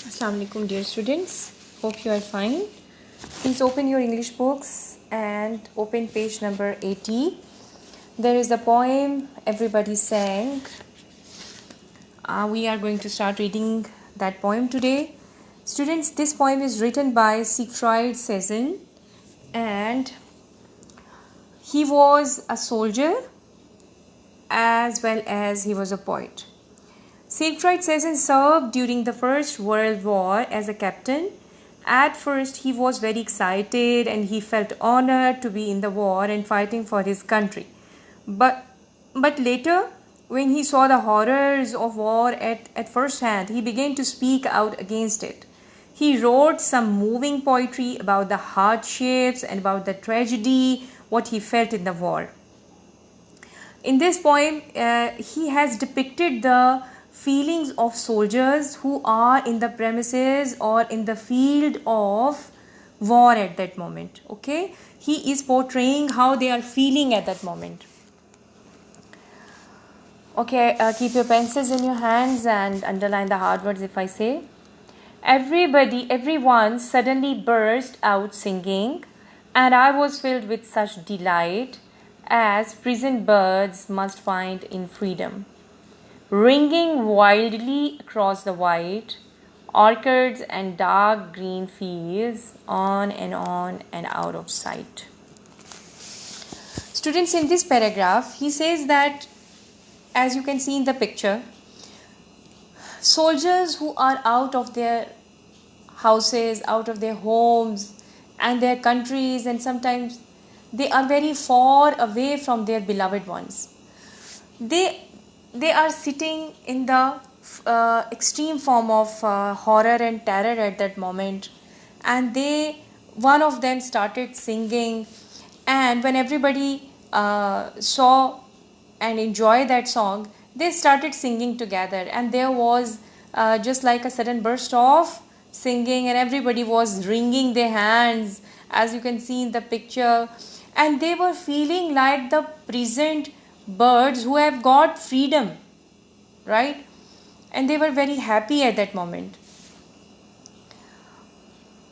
Assalamu alaikum, dear students. Hope you are fine. Please open your English books and open page number 80. There is a poem everybody sang. We are going to start reading that poem today. Students, this poem is written by Siegfried Sezin, and he was a soldier as well as he was a poet. Siegfried Sezin served during the First World War as a captain. At first, he was very excited and he felt honored to be in the war and fighting for his country. But later, when he saw the horrors of war at first hand, he began to speak out against it. He wrote some moving poetry about the hardships and about the tragedy, what he felt in the war. In this poem, he has depicted the feelings of soldiers who are in the premises or in the field of war at that moment. Okay, he is portraying how they are feeling at that moment. Okay, keep your pencils in your hands and underline the hard words if I say. Everyone suddenly burst out singing, and I was filled with such delight as prison birds must find in freedom, ringing wildly across the white orchards and dark green fields, on and out of sight. Students, in this paragraph, he says that, as you can see in the picture, soldiers who are out of their houses, out of their homes and their countries, and sometimes they are very far away from their beloved ones. They are sitting in the extreme form of horror and terror at that moment, and one of them started singing, and when everybody saw and enjoyed that song, they started singing together, and there was just like a sudden burst of singing, and everybody was wringing their hands, as you can see in the picture, and they were feeling like the prisoned birds who have got freedom, right? And they were very happy at that moment.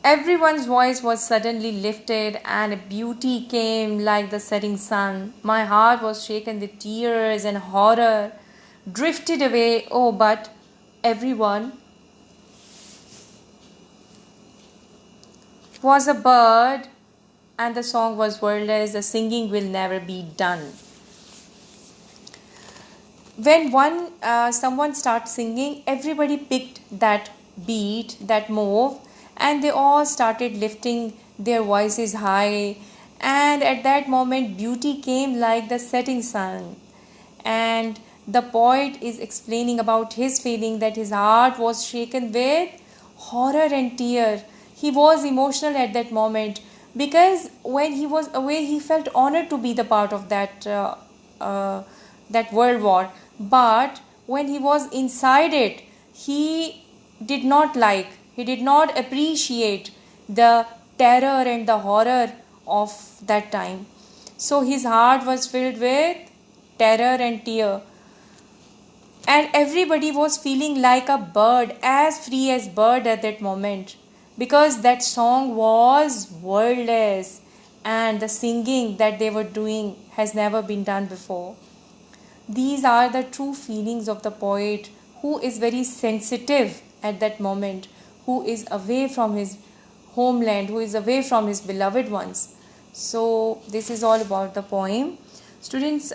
Everyone's voice was suddenly lifted, and a beauty came like the setting sun. My heart was shaken with tears, and horror drifted away. Oh, but everyone was a bird, and the song was wordless. The singing will never be done. When someone starts singing, everybody picked that beat, that move, and they all started lifting their voices high. And at that moment, beauty came like the setting sun. And the poet is explaining about his feeling that his heart was shaken with horror and tear. He was emotional at that moment because when he was away, he felt honored to be the part of that world war. But when he was inside it, he did not appreciate the terror and the horror of that time. So his heart was filled with terror and tear. And everybody was feeling like a bird, as free as bird at that moment, because that song was wordless, and the singing that they were doing has never been done before. These are the true feelings of the poet, who is very sensitive at that moment, who is away from his homeland, who is away from his beloved ones. So this is all about the poem. Students,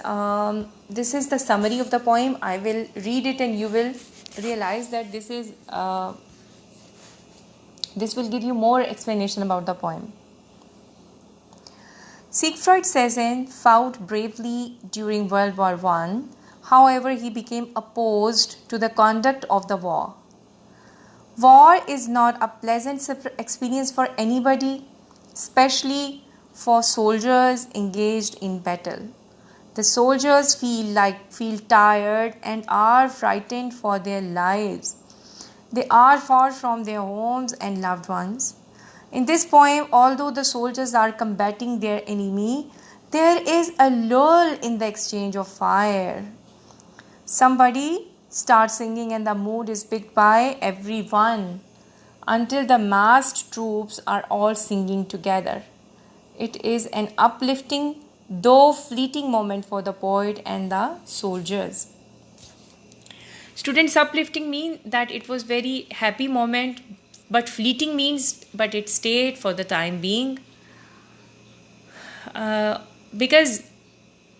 this is the summary of the poem. I will read it and you will realize that this will give you more explanation about the poem. Siegfried Sezin fought bravely during World War I. However, he became opposed to the conduct of the war. War is not a pleasant experience for anybody, especially for soldiers engaged in battle. The soldiers feel tired and are frightened for their lives. They are far from their homes and loved ones. In this poem, although the soldiers are combating their enemy, there is a lull in the exchange of fire. Somebody starts singing and the mood is picked by everyone. until the massed troops are all singing together. It is an uplifting, though fleeting moment for the poet and the soldiers. Students, uplifting mean that it was very happy moment, but fleeting means but it stayed for the time being. Because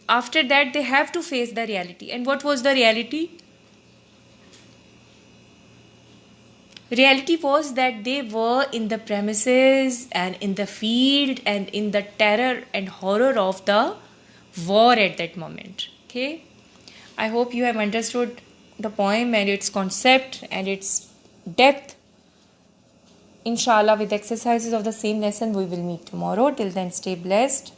after that they have to face the reality. And what was the reality? Reality was that they were in the premises and in the field and in the terror and horror of the war at that moment. Okay, I hope you have understood the poem and its concept and its depth. Inshallah, with exercises of the same lesson, we will meet tomorrow. Till then, stay blessed.